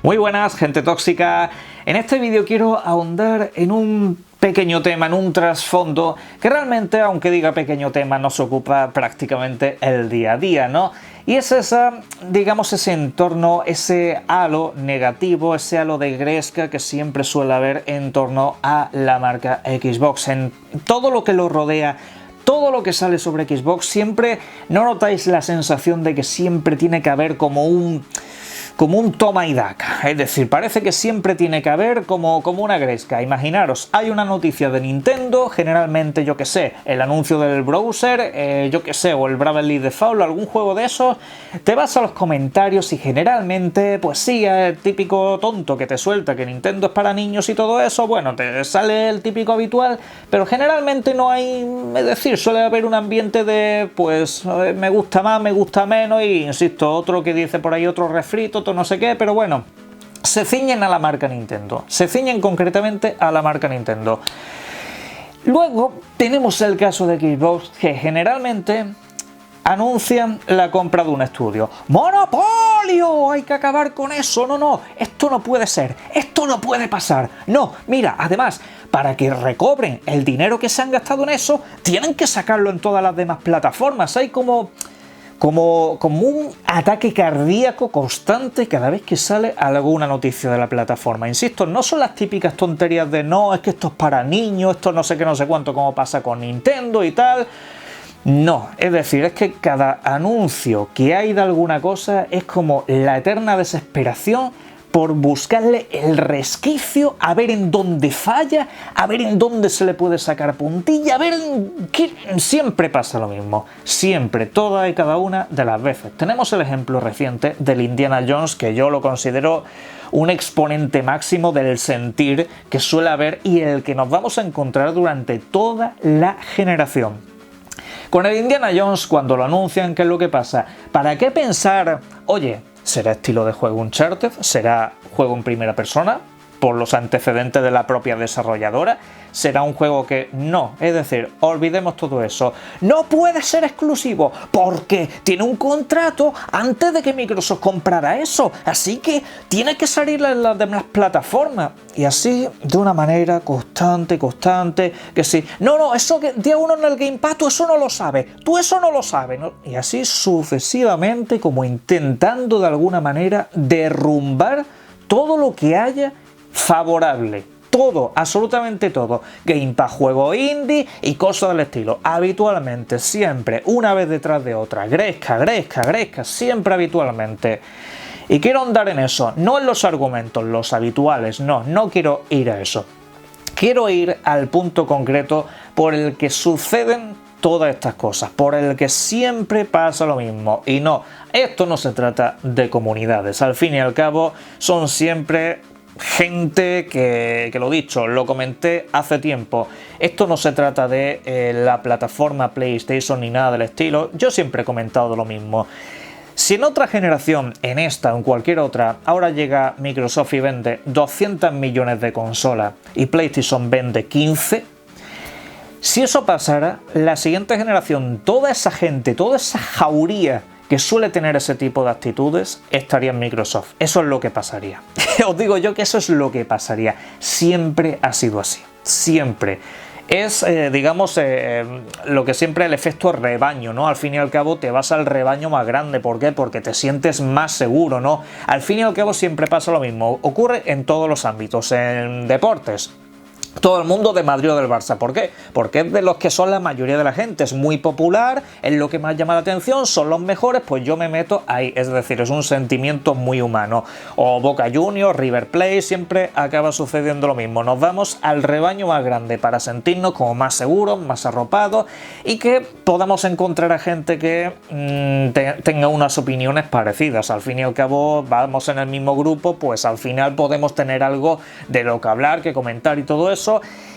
Muy buenas, gente tóxica. En este vídeo quiero ahondar en un pequeño tema, en un trasfondo que realmente, aunque diga pequeño tema, nos ocupa prácticamente el día a día, ¿no? Y es digamos, ese entorno, ese halo negativo, ese halo de gresca que siempre suele haber en torno a la marca Xbox, en todo lo que lo rodea. Todo lo que sale sobre Xbox, siempre, ¿no notáis la sensación de que siempre tiene que haber como un toma y daca? Es decir, parece que siempre tiene que haber como una gresca. Imaginaros, hay una noticia de Nintendo, generalmente, yo que sé, el anuncio del browser, yo que sé, o el Bravely Default, algún juego de esos, te vas a los comentarios y generalmente, pues sí, el típico tonto que te suelta que Nintendo es para niños y todo eso, bueno, te sale el típico habitual, pero generalmente no hay, es decir, suele haber un ambiente de, pues, me gusta más, me gusta menos, y insisto, otro que dice por ahí otro refrito, otro no sé qué, pero bueno, se ciñen a la marca Nintendo, se ciñen concretamente a la marca Nintendo. Luego tenemos el caso de Xbox, que generalmente anuncian la compra de un estudio. ¡Monopolio! Hay que acabar con eso. No, esto no puede ser, esto no puede pasar. No, mira, además, para que recobren el dinero que se han gastado en eso, tienen que sacarlo en todas las demás plataformas. Hay como un ataque cardíaco constante cada vez que sale alguna noticia de la plataforma. Insisto, no son las típicas tonterías de no, es que esto es para niños, esto no sé qué, no sé cuánto, como pasa con Nintendo y tal. No, es decir, es que cada anuncio que hay de alguna cosa es como la eterna desesperación por buscarle el resquicio, a ver en dónde falla, a ver en dónde se le puede sacar puntilla, a ver en qué... Siempre pasa lo mismo, siempre, toda y cada una de las veces. Tenemos el ejemplo reciente del Indiana Jones, que yo lo considero un exponente máximo del sentir que suele haber y el que nos vamos a encontrar durante toda la generación. Con el Indiana Jones, cuando lo anuncian, ¿qué es lo que pasa? ¿Para qué pensar, oye, ¿será estilo de juego Uncharted? ¿Será juego en primera persona? ¿Por los antecedentes de la propia desarrolladora? ¿Será un juego que no? Es decir, olvidemos todo eso. No puede ser exclusivo porque tiene un contrato antes de que Microsoft comprara eso. Así que tiene que salir en las demás plataformas. Y así, de una manera constante, que sí. No, eso que día uno en el Game Pass, tú eso no lo sabes. Tú eso no lo sabes, ¿no? Y así sucesivamente, como intentando de alguna manera derrumbar todo lo que haya favorable. Todo, absolutamente todo. Game Pass, juego indie y cosas del estilo. Habitualmente, siempre, una vez detrás de otra. Gresca, siempre habitualmente. Y quiero ahondar en eso, no en los argumentos, los habituales, no quiero ir a eso. Quiero ir al punto concreto por el que suceden todas estas cosas, por el que siempre pasa lo mismo. Y no, esto no se trata de comunidades. Al fin y al cabo, son siempre gente que lo dicho, lo comenté hace tiempo, esto no se trata de la plataforma PlayStation ni nada del estilo. Yo siempre he comentado lo mismo. Si en otra generación, en esta o en cualquier otra, ahora llega Microsoft y vende 200 millones de consolas y PlayStation vende 15, si eso pasara, la siguiente generación, toda esa gente, toda esa jauría que suele tener ese tipo de actitudes, estaría en Microsoft. Eso es lo que pasaría. Os digo yo que eso es lo que pasaría. Siempre ha sido así. Siempre. Es, digamos, lo que siempre el efecto rebaño, ¿no? Al fin y al cabo te vas al rebaño más grande. ¿Por qué? Porque te sientes más seguro, ¿no? Al fin y al cabo siempre pasa lo mismo. Ocurre en todos los ámbitos. En deportes, todo el mundo de Madrid o del Barça. ¿Por qué? Porque es de los que son la mayoría de la gente. Es muy popular, es lo que más llama la atención, son los mejores, pues yo me meto ahí. Es decir, es un sentimiento muy humano. O Boca Juniors, River Plate, siempre acaba sucediendo lo mismo. Nos vamos al rebaño más grande para sentirnos como más seguros, más arropados y que podamos encontrar a gente que tenga unas opiniones parecidas. Al fin y al cabo, vamos en el mismo grupo, pues al final podemos tener algo de lo que hablar, que comentar y todo eso.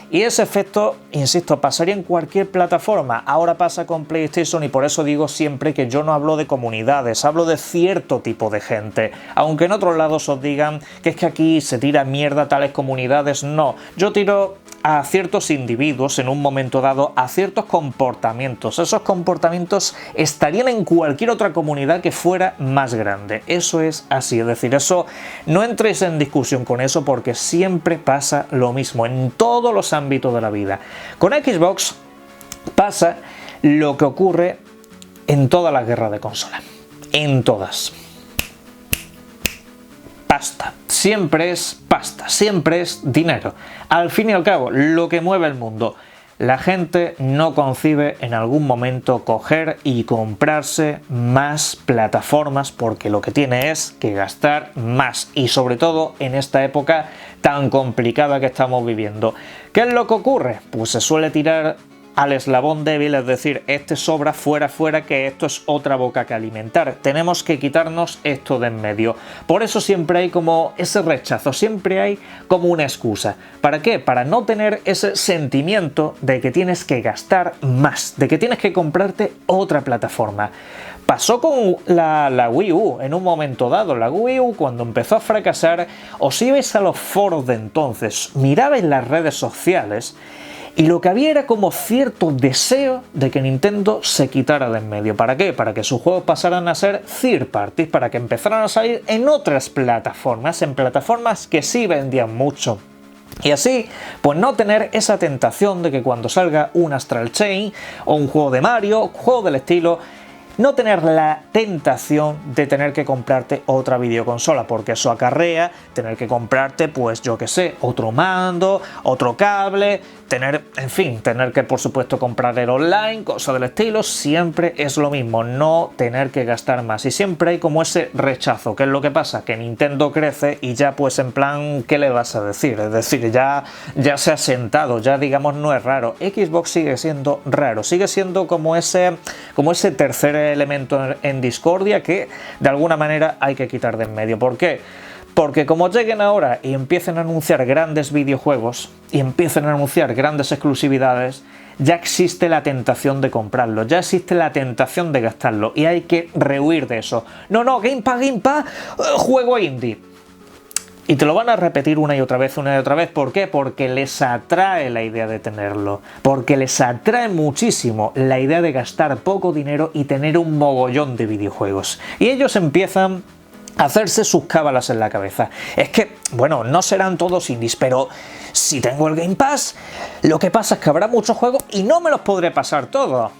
Y ese efecto, insisto, pasaría en cualquier plataforma. Ahora pasa con PlayStation y por eso digo siempre que yo no hablo de comunidades, hablo de cierto tipo de gente. Aunque en otros lados os digan que es que aquí se tira mierda a tales comunidades, no. Yo tiro a ciertos individuos en un momento dado a ciertos comportamientos. Esos comportamientos estarían en cualquier otra comunidad que fuera más grande. Eso es así, es decir, eso no entréis en discusión con eso porque siempre pasa lo mismo en todos los ámbitos de la vida. Con Xbox pasa lo que ocurre en todas las guerras de consola. En todas. Pasta. Siempre es pasta. Siempre es dinero. Al fin y al cabo, lo que mueve el mundo. La gente no concibe en algún momento coger y comprarse más plataformas porque lo que tiene es que gastar más. Y sobre todo en esta época tan complicada que estamos viviendo. ¿Qué es lo que ocurre? Pues se suele tirar al eslabón débil, es decir, este sobra, fuera, que esto es otra boca que alimentar. Tenemos que quitarnos esto de en medio. Por eso siempre hay como ese rechazo, siempre hay como una excusa. ¿Para qué? Para no tener ese sentimiento de que tienes que gastar más, de que tienes que comprarte otra plataforma. Pasó con la Wii U en un momento dado. La Wii U, cuando empezó a fracasar, os ibais a los foros de entonces, mirabais las redes sociales y lo que había era como cierto deseo de que Nintendo se quitara de en medio. ¿Para qué? Para que sus juegos pasaran a ser third parties, para que empezaran a salir en otras plataformas, en plataformas que sí vendían mucho. Y así, pues no tener esa tentación de que cuando salga un Astral Chain o un juego de Mario, juego del estilo, no tener la tentación de tener que comprarte otra videoconsola, porque eso acarrea tener que comprarte, pues yo que sé, otro mando, otro cable, tener que por supuesto comprar el online, cosas del estilo. Siempre es lo mismo, no tener que gastar más, y siempre hay como ese rechazo. ¿Qué es lo que pasa? Que Nintendo crece y ya pues en plan, ¿qué le vas a decir? Es decir, ya se ha sentado, ya digamos no es raro. Xbox sigue siendo raro, sigue siendo como ese tercer elemento en discordia que de alguna manera hay que quitar de en medio. ¿Por qué? Porque como lleguen ahora y empiecen a anunciar grandes videojuegos y empiecen a anunciar grandes exclusividades, ya existe la tentación de comprarlo, ya existe la tentación de gastarlo y hay que rehuir de eso. No, Game Pass, juego indie. Y te lo van a repetir una y otra vez. ¿Por qué? Porque les atrae la idea de tenerlo. Porque les atrae muchísimo la idea de gastar poco dinero y tener un mogollón de videojuegos. Y ellos empiezan a hacerse sus cábalas en la cabeza. Es que, bueno, no serán todos indies, pero si tengo el Game Pass, lo que pasa es que habrá muchos juegos y no me los podré pasar todos.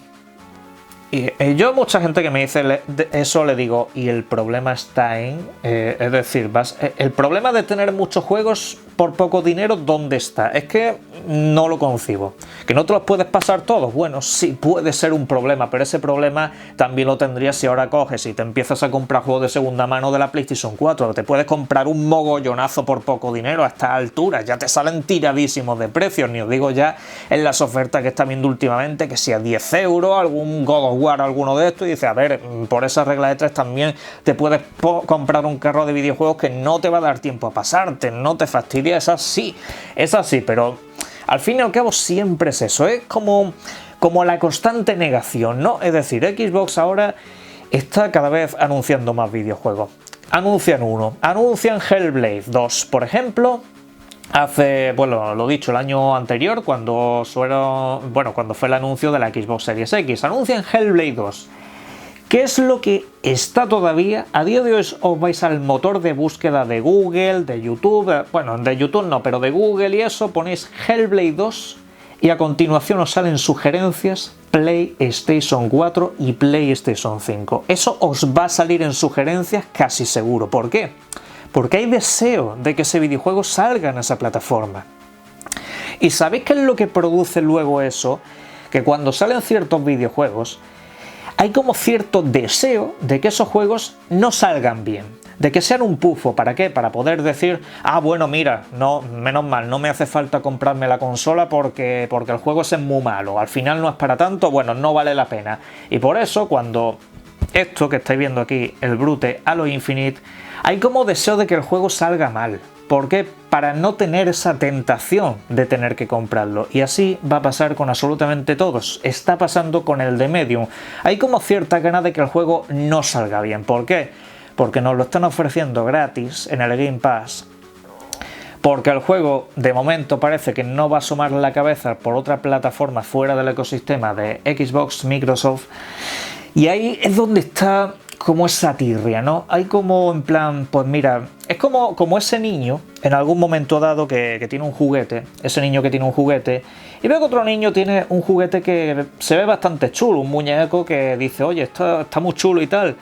Y yo, mucha gente que me dice eso, le digo, y el problema está en, es decir, el problema de tener muchos juegos por poco dinero, ¿dónde está? Es que no lo concibo. ¿Que no te los puedes pasar todos? Bueno, sí, puede ser un problema, pero ese problema también lo tendrías si ahora coges y te empiezas a comprar juegos de segunda mano de la PlayStation 4. Te puedes comprar un mogollonazo por poco dinero a estas alturas, ya te salen tiradísimos de precios, ni os digo ya en las ofertas que está viendo últimamente, que si a 10 euros, algún God of War, alguno de estos, y dice, a ver, por esa regla de tres también te puedes comprar un carro de videojuegos que no te va a dar tiempo a pasarte, no te fastidia, es así, pero al fin y al cabo siempre es eso, es como la constante negación, ¿no? Es decir, Xbox ahora está cada vez anunciando más videojuegos. Anuncian Hellblade 2, por ejemplo. Hace, bueno, lo dicho, el año anterior, cuando fue el anuncio de la Xbox Series X, anuncian Hellblade 2. ¿Qué es lo que está todavía? A día de hoy os vais al motor de búsqueda de Google, de YouTube, bueno, de YouTube no, pero de Google y eso, ponéis Hellblade 2 y a continuación os salen sugerencias PlayStation 4 y PlayStation 5. Eso os va a salir en sugerencias casi seguro. ¿Por qué? Porque hay deseo de que ese videojuego salga en esa plataforma. ¿Y sabéis qué es lo que produce luego eso? Que cuando salen ciertos videojuegos, hay como cierto deseo de que esos juegos no salgan bien, de que sean un pufo. ¿Para qué? Para poder decir, ah, bueno, mira, no, menos mal, no me hace falta comprarme la consola porque el juego es muy malo, al final no es para tanto, bueno, no vale la pena. Y por eso, cuando esto que estáis viendo aquí, el Brute Halo Infinite, hay como deseo de que el juego salga mal. ¿Por qué? Para no tener esa tentación de tener que comprarlo. Y así va a pasar con absolutamente todos. Está pasando con el de Medium. Hay como cierta gana de que el juego no salga bien. ¿Por qué? Porque nos lo están ofreciendo gratis en el Game Pass. porque el juego de momento parece que no va a asomar la cabeza por otra plataforma fuera del ecosistema de Xbox, Microsoft, y ahí es donde está como esa tirria, ¿no? Hay como en plan, pues mira, es como ese niño en algún momento dado que tiene un juguete, ese niño que tiene un juguete, y ve que otro niño tiene un juguete que se ve bastante chulo, un muñeco que dice, oye, está muy chulo y tal,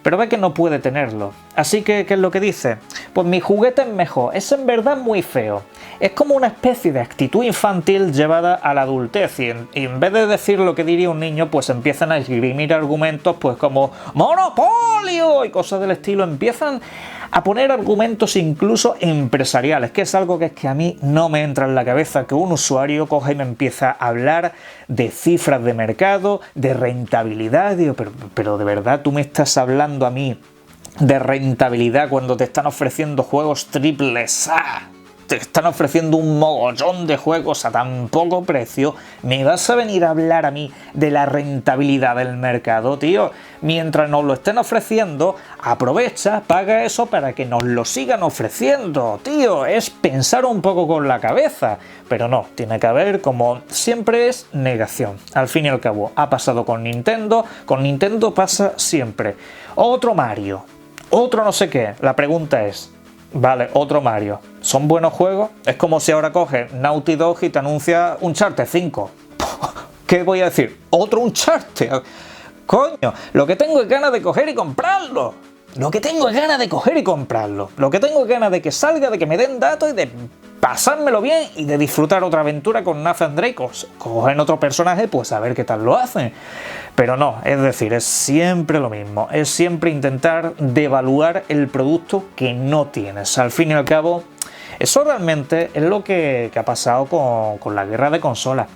pero ve que no puede tenerlo. Así que, ¿qué es lo que dice? Pues mi juguete es mejor, es en verdad muy feo. Es como una especie de actitud infantil llevada a la adultez y en vez de decir lo que diría un niño, pues empiezan a esgrimir argumentos pues como ¡monopolio! Y cosas del estilo. Empiezan a poner argumentos incluso empresariales, que es algo que a mí no me entra en la cabeza, que un usuario coge y me empieza a hablar de cifras de mercado, de rentabilidad. Digo, pero de verdad tú me estás hablando a mí de rentabilidad cuando te están ofreciendo juegos triples A. Te están ofreciendo un mogollón de juegos a tan poco precio. ¿Me vas a venir a hablar a mí de la rentabilidad del mercado, tío? Mientras nos lo estén ofreciendo, aprovecha, paga eso para que nos lo sigan ofreciendo, tío. Es pensar un poco con la cabeza. Pero no, tiene que haber, como siempre, es negación. Al fin y al cabo, ha pasado con Nintendo pasa siempre. Otro Mario, otro no sé qué. La pregunta es, vale, otro Mario. ¿Son buenos juegos? Es como si ahora coge Naughty Dog y te anuncia Uncharted 5. ¿Qué voy a decir? Otro Uncharted. Coño, lo que tengo es ganas de coger y comprarlo. Lo que tengo es ganas de coger y comprarlo. Lo que tengo es ganas de que salga, de que me den datos y de pasármelo bien y de disfrutar otra aventura con Nathan Drake. Cogen otro personaje, pues a ver qué tal lo hacen. Pero no, es decir, es siempre lo mismo. Es siempre intentar devaluar el producto que no tienes. Al fin y al cabo, eso realmente es lo que ha pasado con la guerra de consolas.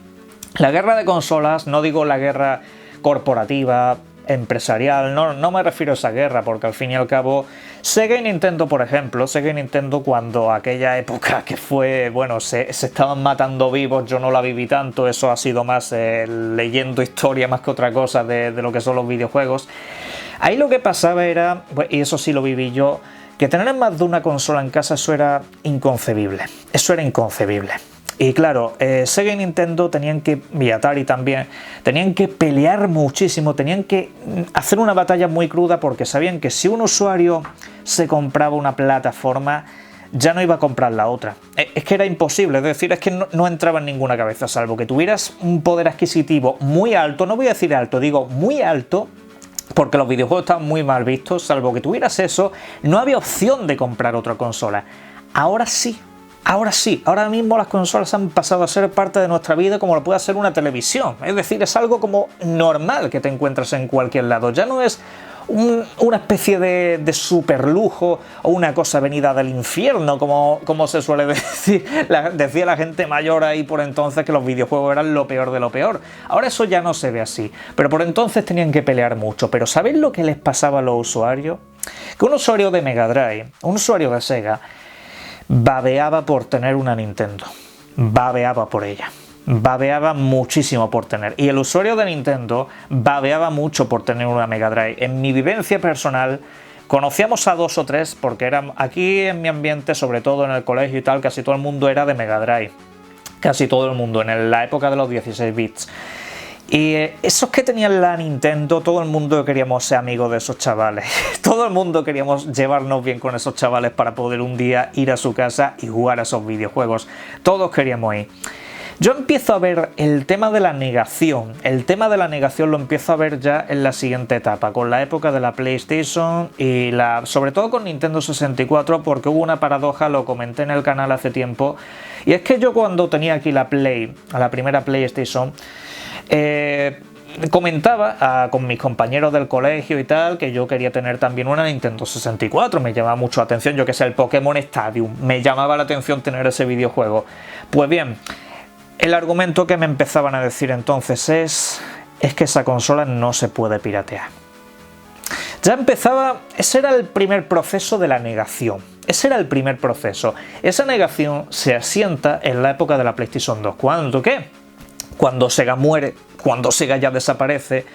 La guerra de consolas, no digo la guerra corporativa, empresarial, no me refiero a esa guerra, porque al fin y al cabo Sega y Nintendo, por ejemplo, Sega y Nintendo cuando aquella época que fue, bueno, se estaban matando vivos, yo no la viví tanto, eso ha sido más leyendo historia más que otra cosa de lo que son los videojuegos. Ahí lo que pasaba era, y eso sí lo viví yo, que tener más de una consola en casa, eso era inconcebible, eso era inconcebible. Y claro, Sega y Nintendo tenían que, y Atari también, tenían que pelear muchísimo, tenían que hacer una batalla muy cruda porque sabían que si un usuario se compraba una plataforma, ya no iba a comprar la otra. Es que era imposible, es decir, es que no entraba en ninguna cabeza, salvo que tuvieras un poder adquisitivo muy alto, no voy a decir alto, digo muy alto, porque los videojuegos estaban muy mal vistos, salvo que tuvieras eso, no había opción de comprar otra consola. Ahora sí. Ahora mismo las consolas han pasado a ser parte de nuestra vida como lo puede ser una televisión. Es decir, es algo como normal que te encuentras en cualquier lado. Ya no es una especie de super lujo o una cosa venida del infierno, como se suele decir. Decía la gente mayor ahí por entonces que los videojuegos eran lo peor de lo peor. Ahora eso ya no se ve así. Pero por entonces tenían que pelear mucho. Pero ¿sabéis lo que les pasaba a los usuarios? Que un usuario de Mega Drive, un usuario de Sega, babeaba por tener una Nintendo, babeaba por ella, babeaba muchísimo por tener, y el usuario de Nintendo babeaba mucho por tener una Mega Drive. En mi vivencia personal conocíamos a 2 o 3 porque eran aquí en mi ambiente, sobre todo en el colegio y tal, casi todo el mundo era de Mega Drive, casi todo el mundo, en la época de los 16 bits. Y esos que tenían la Nintendo, todo el mundo queríamos ser amigos de esos chavales. Todo el mundo queríamos llevarnos bien con esos chavales para poder un día ir a su casa y jugar a esos videojuegos. Todos queríamos ir. Yo empiezo a ver el tema de la negación. El tema de la negación lo empiezo a ver ya en la siguiente etapa, con la época de la PlayStation y sobre todo con Nintendo 64, porque hubo una paradoja, lo comenté en el canal hace tiempo, y es que yo cuando tenía aquí la primera PlayStation, comentaba con mis compañeros del colegio y tal que yo quería tener también una Nintendo 64, me llamaba mucho la atención, yo que sé, el Pokémon Stadium, me llamaba la atención tener ese videojuego. Pues bien, el argumento que me empezaban a decir entonces es que esa consola no se puede piratear. Ya empezaba, ese era el primer proceso de la negación. Ese era el primer proceso. Esa negación se asienta en la época de la PlayStation 2. ¿Cuándo qué? Cuando Sega muere, cuando Sega ya desaparece,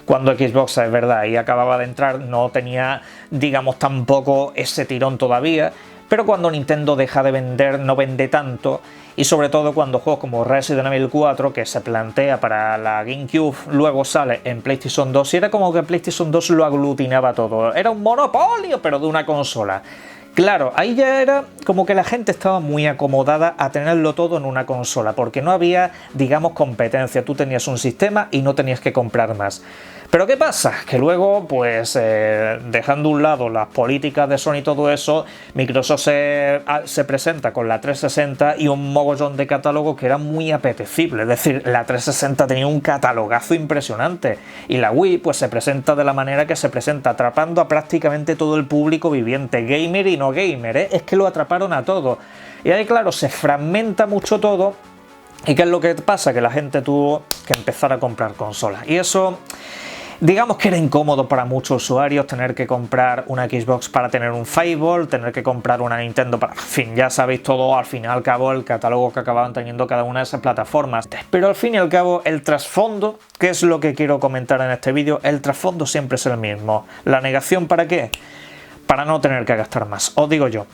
cuando Xbox, es verdad, y acababa de entrar, no tenía, digamos, tampoco ese tirón todavía, pero cuando Nintendo deja de vender, no vende tanto, y sobre todo cuando juegos como Resident Evil 4, que se plantea para la GameCube, luego sale en PlayStation 2, y era como que PlayStation 2 lo aglutinaba todo, era un monopolio, pero de una consola. Claro, ahí ya era como que la gente estaba muy acomodada a tenerlo todo en una consola, porque no había, digamos, competencia. Tú tenías un sistema y no tenías que comprar más. Pero ¿qué pasa? Que luego, pues, dejando a un lado las políticas de Sony y todo eso, Microsoft se presenta con la 360 y un mogollón de catálogo que era muy apetecible. Es decir, la 360 tenía un catalogazo impresionante. Y la Wii, pues, se presenta de la manera que se presenta, atrapando a prácticamente todo el público viviente, gamer y no gamer, ¿eh? Es que lo atraparon a todo. Y ahí, claro, se fragmenta mucho todo. ¿Y qué es lo que pasa? Que la gente tuvo que empezar a comprar consolas. Y eso, digamos que era incómodo para muchos usuarios, tener que comprar una Xbox para tener un Fable, tener que comprar una Nintendo para... En fin, ya sabéis todo, al fin y al cabo, el catálogo que acababan teniendo cada una de esas plataformas. Pero al fin y al cabo, el trasfondo, que es lo que quiero comentar en este vídeo, el trasfondo siempre es el mismo. ¿La negación para qué? Para no tener que gastar más. Os digo yo,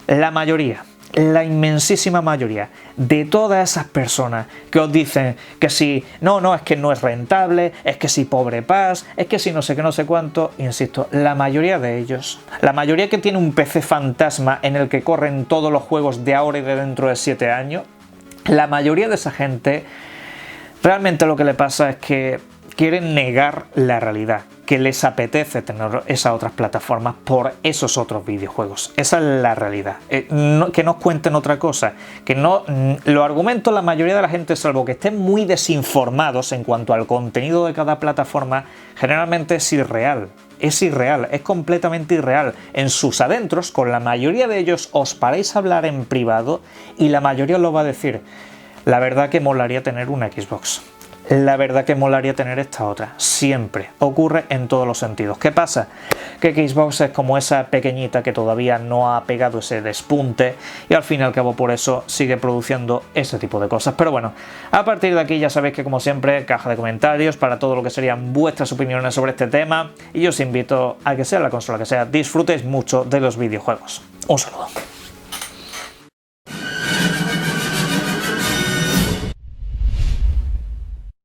la mayoría, la inmensísima mayoría de todas esas personas que os dicen que si no, es que no es rentable, es que si pobre paz, es que si no sé qué, no sé cuánto, insisto, la mayoría de ellos, la mayoría que tiene un PC fantasma en el que corren todos los juegos de ahora y de dentro de 7 años, la mayoría de esa gente realmente lo que le pasa es que quieren negar la realidad, que les apetece tener esas otras plataformas por esos otros videojuegos. Esa es la realidad. Que nos cuenten otra cosa. Que no, los argumentos, la mayoría de la gente, salvo que estén muy desinformados en cuanto al contenido de cada plataforma, generalmente es irreal. Es irreal, es completamente irreal. En sus adentros, con la mayoría de ellos, os paráis a hablar en privado y la mayoría os lo va a decir. La verdad que molaría tener una Xbox. La verdad que molaría tener esta otra. Siempre. Ocurre en todos los sentidos. ¿Qué pasa? Que Xbox es como esa pequeñita que todavía no ha pegado ese despunte y al fin y al cabo por eso sigue produciendo ese tipo de cosas. Pero bueno, a partir de aquí ya sabéis que como siempre, caja de comentarios para todo lo que serían vuestras opiniones sobre este tema y yo os invito a que sea la consola que sea, disfrutéis mucho de los videojuegos. Un saludo.